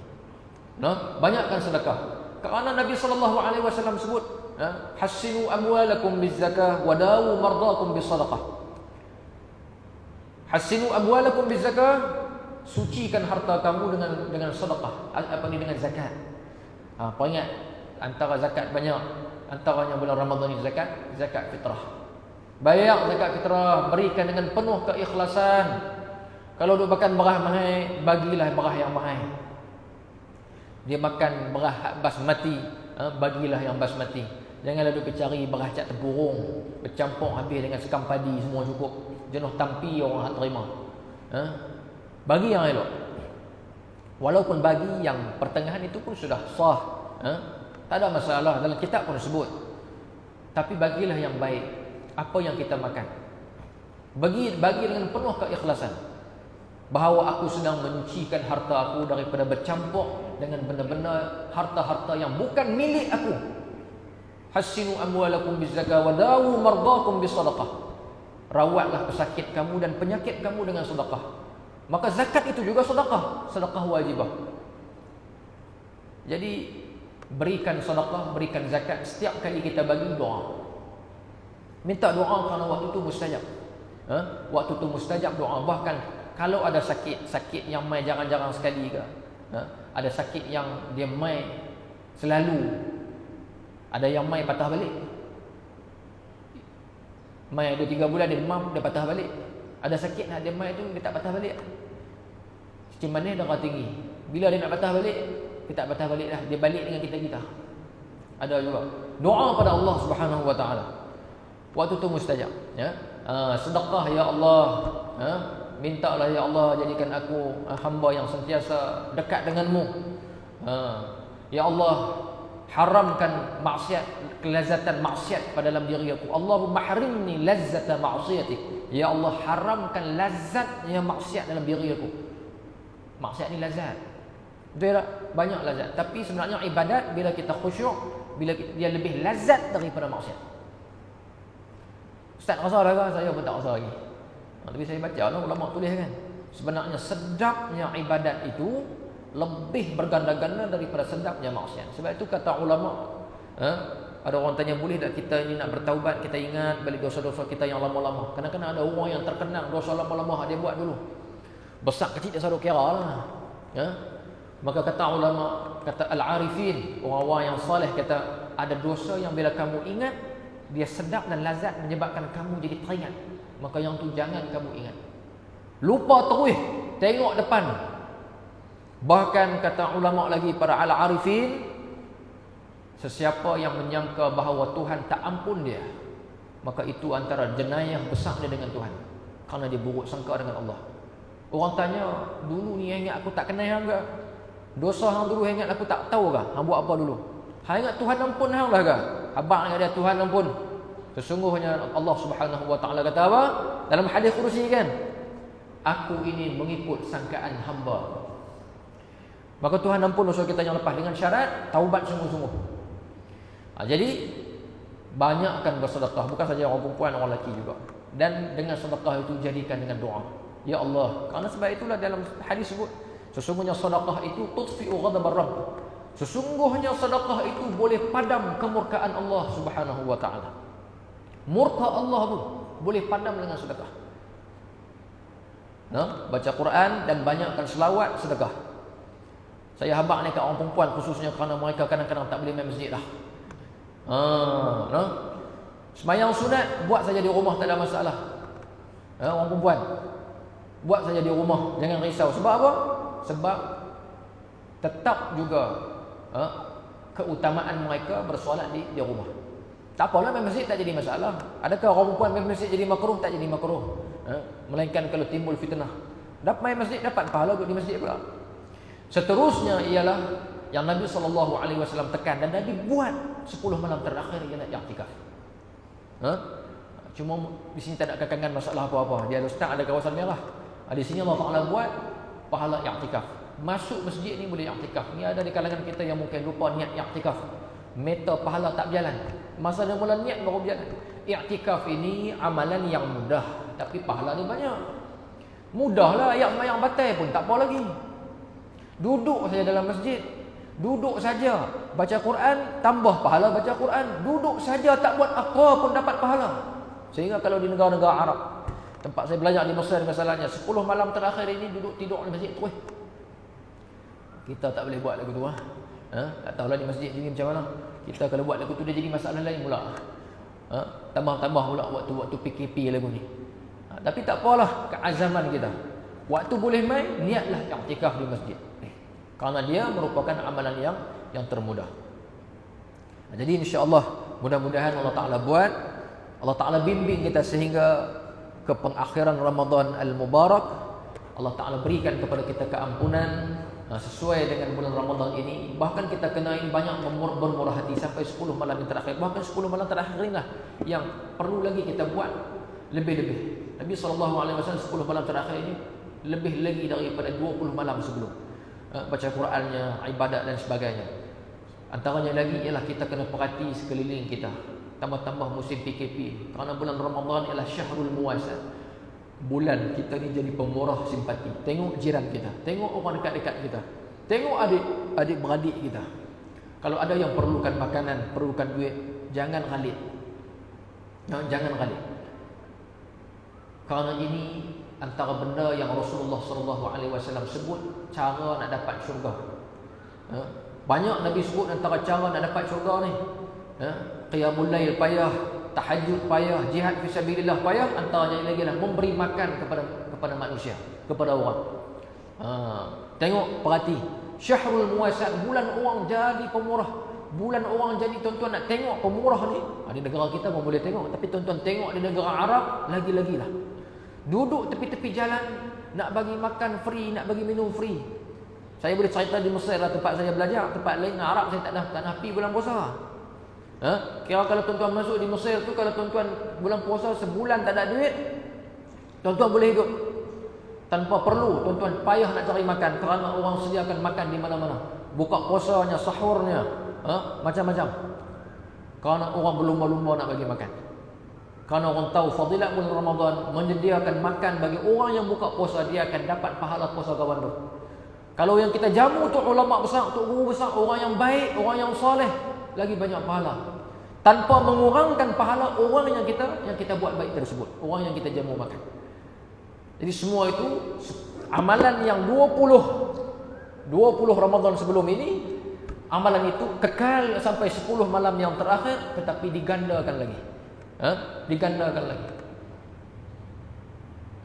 Banyakkan sedekah. Kerana Nabi sallallahu alaihi wasallam sebut, hassinu amwalakum bizakah wa dawu mardakum bisadaqah. Hassinu amwalakum bizakah, sucikan harta kamu dengan sedekah. Apa ni? Dengan zakat. Ingat antara zakat banyak, antaranya bulan Ramadan ni zakat fitrah. Bayar zakat fitrah, berikan dengan penuh keikhlasan. Kalau dia makan beras mahal, bagilah beras yang mahal. Dia makan beras basmati, bagilah yang basmati. Janganlah dia cari beras cat tempurung, bercampur habis dengan sekam padi semua cukup. Jenuh tampi orang nak terima. Bagi yang elok. Walaupun bagi yang pertengahan itu pun sudah sah, tak ada masalah, dalam kitab pun sebut. Tapi bagilah yang baik. Apa yang kita makan, bagi dengan penuh keikhlasan. Bahawa aku sedang menyucikan harta aku daripada bercampur dengan benda-benda harta-harta yang bukan milik aku. Hassinu amwalakum bizakah wa dawu mardakum bisadaqah. Rawatlah pesakit kamu dan penyakit kamu dengan sedekah. Maka zakat itu juga sedekah, sedekah wajibah. Jadi berikan sedekah, berikan zakat. Setiap kali kita bagi, doa. Minta doa kerana waktu itu mustajab. Waktu itu mustajab doa. Bahkan kalau ada sakit yang mai jarang-jarang sekali ke, ada sakit yang dia mai selalu, ada yang mai patah balik. Mai 2-3 bulan dia demam, dia patah balik. Ada sakit dia mai tu dia tak patah balik. Macam mana darah tinggi. Bila dia nak patah balik, dia tak patah balik dah. Dia balik dengan kita-kita. Ada juga. Doa pada Allah Subhanahu Wa Taala. Waktu tu mustajab. Sedekah ya Allah. Mintalah ya Allah, jadikan aku hamba yang sentiasa dekat denganmu. Ya Allah, haramkan maksiat, kelazatan maksiat pada dalam diri aku. Allahumma harimni lazzata ma'siyatik. Ya Allah, haramkan lazatnya maksiat dalam diri aku. Maksiat ni lazat. Betul tak? Banyak lazat. Tapi sebenarnya ibadat, bila kita khusyuk, bila dia lebih lazat daripada maksiat. Ustaz rasa dah ke? Saya pun tak rasa lagi. Tapi saya baca lah, ulama tulis kan, sebenarnya sedapnya ibadat itu lebih berganda-ganda daripada sedapnya maksiat. Sebab itu kata ulama, ada orang tanya, boleh tak kita ini nak bertaubat, kita ingat balik dosa-dosa kita yang lama-lama. Kadang-kadang ada orang yang terkenang dosa lama-lama dia buat dulu, besar kecil dia selalu kira lah. Maka kata ulama, kata al-arifin, orang-orang yang saleh, kata ada dosa yang bila kamu ingat, dia sedap dan lazat menyebabkan kamu jadi teringat. Maka yang tu jangan kamu ingat. Lupa terus, tengok depan. Bahkan kata ulama lagi, para al-arifin, sesiapa yang menyangka bahawa Tuhan tak ampun dia, maka itu antara jenayah besar dia dengan Tuhan. Kerana dia buruk sangka dengan Allah. Orang tanya, dulu ni yang ingat aku tak kenal hang ke? Dosa hang dulu ingat aku tak tahu ke? Hang buat apa dulu? Hang ingat Tuhan ampun hang lah ke? Abang ingat dia Tuhan ampun. Sesungguhnya Allah Subhanahu Wa Taala kata apa? Dalam hadis kursi kan, aku ini mengikut sangkaan hamba. Maka Tuhan ampun dosa kita yang lepas dengan syarat taubat sungguh-sungguh. Jadi banyakkan bersedekah, bukan saja orang perempuan, orang lelaki juga. Dan dengan sedekah itu jadikan dengan doa. Ya Allah, kerana sebab itulah dalam hadis sebut, Sesungguhnya sedekah itu tudfi'u ghadabar Rabb. Sesungguhnya sedekah itu boleh padam kemurkaan Allah Subhanahu wa taala. Murka Allah pun boleh padam dengan sedekah. Nah, baca Quran dan banyakkan selawat sedekah. Saya habaq ni kat orang perempuan khususnya kerana mereka kadang-kadang tak boleh main masjid dah. Nah. Sembahyang sunat buat saja di rumah, tak ada masalah. Orang perempuan buat saja di rumah, jangan risau. Sebab apa? Sebab tetap juga keutamaan mereka bersolat di rumah. Tak apalah main masjid tak jadi masalah. Adakah orang perempuan main masjid jadi makruh? Tak jadi makruh. Melainkan kalau timbul fitnah. Dapat main masjid dapat pahala di masjid pula. Seterusnya ialah yang Nabi SAW tekan dan Nabi buat 10 malam terakhir ialah i'tikaf. Cuma di sini tak ada kekangan masalah apa-apa. Dia ustaz ada kawasan merah. Di sini Allah Taala buat pahala i'tikaf. Masuk masjid ni boleh i'tikaf. Ni ada di kalangan kita yang mungkin lupa niat i'tikaf. Meter pahala tak berjalan. Masa dia mula niat baru berjalan. I'tikaf ini amalan yang mudah, tapi pahala ni banyak. Mudahlah ayat sembahyang batal pun tak apa lagi. Duduk saja dalam masjid. Duduk saja baca Quran, tambah pahala baca Quran. Duduk saja tak buat apa pun dapat pahala. Sehingga kalau di negara-negara Arab, tempat saya belajar di Mesir masalahnya, 10 malam terakhir ini duduk tidur di masjid terus. Kita tak boleh buat lagu tu tak tahulah di masjid sini macam mana. Kita kalau buat lagu tu dia jadi masalah lain pula. Tambah-tambah pula waktu PKP lagu ni. Tapi tak apalah, keazaman kita. Waktu boleh main, niatlah i'tikaf di masjid. Kerana dia merupakan amalan yang termudah. Jadi insya-Allah mudah-mudahan Allah Taala buat, Allah Taala bimbing kita sehingga ke pengakhiran Ramadan al-Mubarak. Allah Taala berikan kepada kita keampunan sesuai dengan bulan Ramadan ini. Bahkan kita kena ini banyak bermurah hati sampai 10 malam yang terakhir. Bahkan 10 malam terakhir inilah yang perlu lagi kita buat lebih-lebih. Nabi SAW 10 malam terakhir ini lebih lagi daripada 20 malam sebelum. Baca Qurannya, ibadat dan sebagainya. Antaranya lagi ialah kita kena perhati sekeliling kita. Tambah-tambah musim PKP. Kerana bulan Ramadan ialah syahrul muwasat. Bulan kita ni jadi pemurah simpati. Tengok jiran kita, tengok orang dekat-dekat kita, tengok adik-beradik kita. Kalau ada yang perlukan makanan, perlukan duit, jangan ghalid. Jangan ghalid. Kerana ini antara benda yang Rasulullah SAW sebut cara nak dapat syurga. Banyak Nabi sebut antara cara nak dapat syurga ni. Qiyamul lail payah, tahajud payah, jihad fisabilillah payah. Antaranya lagi lah memberi makan kepada manusia, kepada orang. Tengok, perhati. Syahrul muwasat, bulan orang jadi pemurah. Bulan orang jadi, tuan-tuan nak tengok pemurah ni. Di negara kita pun boleh tengok, tapi tuan-tuan tengok di negara Arab lagi-lagilah. Duduk tepi-tepi jalan, nak bagi makan free, nak bagi minum free. Saya boleh cerita di Mesir lah tempat saya belajar. Tempat lain Arab saya tak nak pergi bulan puasa. Kira kalau tuan-tuan masuk di Mesir tu, kalau tuan-tuan bulan puasa sebulan tak ada duit, tuan-tuan boleh hidup tanpa perlu tuan-tuan payah nak cari makan. Kerana orang sediakan makan di mana-mana. Buka puasanya, sahurnya, macam-macam. Kerana orang berlumba-lumba nak bagi makan. Kerana orang tahu fadilat bulan Ramadan menyediakan makan bagi orang yang buka puasa, dia akan dapat pahala puasa kawan tu. Kalau yang kita jamu tu ulama besar, tu guru besar, orang yang baik, orang yang soleh, lagi banyak pahala. Tanpa mengurangkan pahala orang yang kita buat baik tersebut, orang yang kita jamu makan. Jadi semua itu amalan yang 20 Ramadan sebelum ini, amalan itu kekal sampai 10 malam yang terakhir, tetapi digandakan lagi. Digandakan lagi.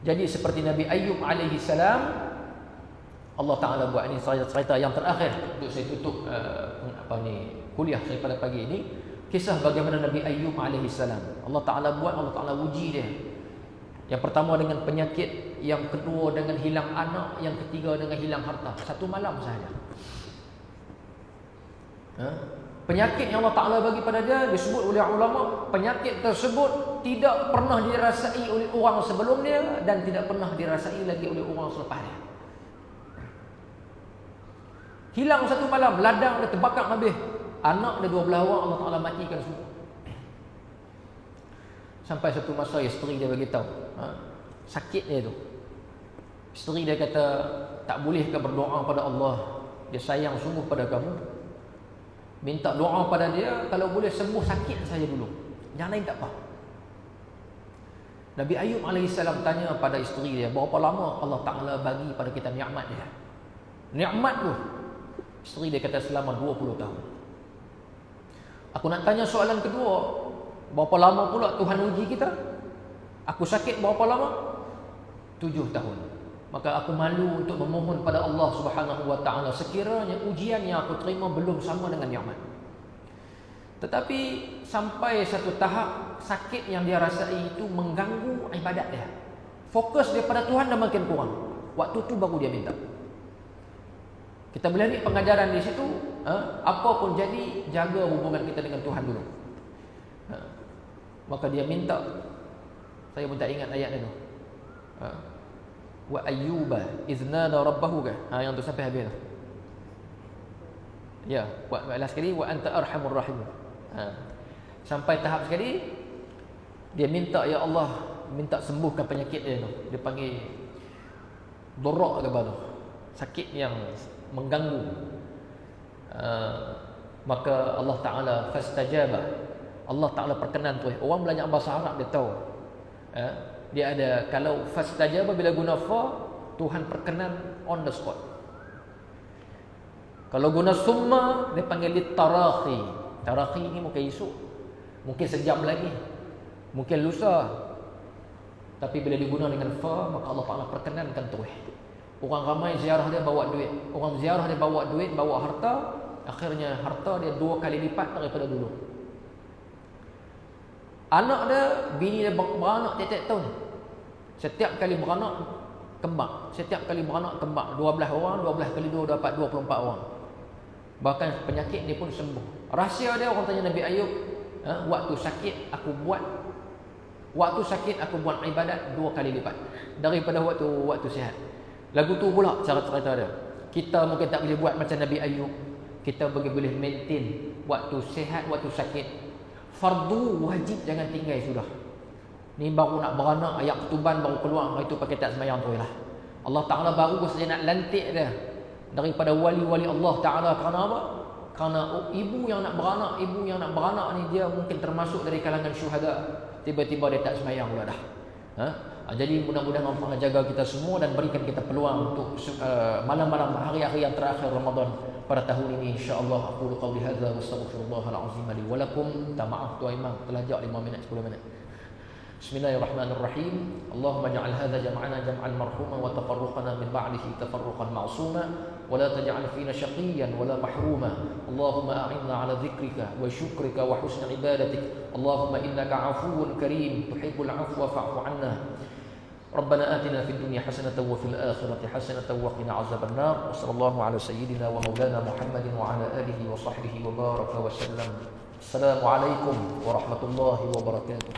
Jadi seperti Nabi Ayyub alaihi salam, Allah Taala buat ini cerita yang terakhir untuk saya tutup kuliah saya pada pagi ini, kisah bagaimana Nabi Ayyub alaihi salam. Allah Taala buat, Allah Taala uji dia. Yang pertama dengan penyakit, yang kedua dengan hilang anak, yang ketiga dengan hilang harta. Satu malam sahaja. Penyakit yang Allah Ta'ala bagi pada dia, disebut oleh ulama, penyakit tersebut tidak pernah dirasai oleh orang sebelum dia dan tidak pernah dirasai lagi oleh orang selepas dia. Hilang satu malam, ladang dia terbakar habis. Anak dia 12 orang, Allah Ta'ala matikan semua. Sampai satu masa isteri dia beritahu, sakit dia tu. Isteri dia kata, tak boleh ke berdoa pada Allah? Dia sayang sungguh pada kamu. Minta doa pada dia, kalau boleh sembuh sakit saya dulu, yang lain tak apa. Nabi Ayub AS tanya pada isteri dia, berapa lama Allah Ta'ala bagi pada kita nikmat dia? Nikmat tu, isteri dia kata selama 20 tahun. Aku nak tanya soalan kedua, berapa lama pula Tuhan uji kita? Aku sakit berapa lama? 7 tahun. Maka aku malu untuk memohon pada Allah Subhanahu wa Ta'ala sekiranya ujian yang aku terima belum sama dengan nikmat. Tetapi sampai satu tahap sakit yang dia rasai itu mengganggu ibadat dia. Fokus dia pada Tuhan dah makin kurang. Waktu tu baru dia minta. Kita boleh ambil pengajaran di situ, apa pun jadi, jaga hubungan kita dengan Tuhan dulu. Maka dia minta. Saya pun tak ingat ayat dia tu. Wa ayyuba iznada rabbahu ke? Yang tu sampai habis tu. Ya, buat last sekali, wa anta arhamur rahim. Sampai tahap sekali dia minta, ya Allah, minta sembuhkan penyakit dia tu. Dia panggil dorak ke apa tu? Sakit yang mengganggu. Maka Allah Ta'ala fastajaba. Allah Ta'ala perkenan tu. Orang belajar bahasa Arab dia tahu. Dia ada, kalau fastajaba bila guna fa, Tuhan perkenan on the spot. Kalau guna summa, dia panggil tarahi. Tarahi ni mungkin esok, mungkin sejam lagi, mungkin lusa. Tapi bila diguna dengan fa, maka Allah Ta'ala perkenankan tu. Orang ramai ziarah dia bawa duit. Orang ziarah dia bawa duit, bawa harta. Akhirnya harta dia 2 kali lipat daripada dulu. Anak dia, bini dia beranak tiap-tiap tahun. Setiap kali beranak, kembang. Setiap kali beranak, kembang. 12 orang, 12 kali 2 dapat 24 orang. Bahkan penyakit dia pun sembuh. Rahsia dia, orang tanya Nabi Ayub, waktu sakit aku buat ibadat 2 kali lipat daripada waktu sihat. Lagu tu pula cara cerita dia. Kita mungkin tak boleh buat macam Nabi Ayub. Kita boleh maintain waktu sihat, waktu sakit. Fardu wajib jangan tinggal sudah. Ni baru nak beranak, ayat ketuban baru keluar, itu pakai tak sembahyang tu lah. Allah Ta'ala baru saja nak lantik dia daripada wali-wali Allah Ta'ala. Kerana apa? Kerana ibu yang nak beranak ni dia mungkin termasuk dari kalangan syuhada. Tiba-tiba dia tak sembahyang pula dah. Jadi mudah-mudahan Allah Ta'ala jaga kita semua dan berikan kita peluang untuk malam-malam hari-hari yang terakhir Ramadan pada tahun ini, insya-Allah. Aku qauli hadza wa astaghfirullahal azim li wa lakum. Minta maaf tuan imam, terlajak 5 minit 10 minit. Bismillahirrahmanirrahim. Allahumma ja'al hadza jam'ana jam'an marhuma wa tafarruqana min ba'dihi tafarruqan ma'suma wa la taj'al fina shaqiyyan wa la mahruma. Allahumma a'inna 'ala dhikrika wa syukrika wa husni ibadatik. Allahumma innaka 'afuwun karim tuhibbul 'afwa fa'fu 'anna. ربنا آتنا في الدنيا حسنة وفي الآخرة حسنة وقنا عذاب النار وصلى الله على سيدنا ومولانا محمد وعلى آله وصحبه وبارك وسلم. السلام عليكم ورحمة الله وبركاته.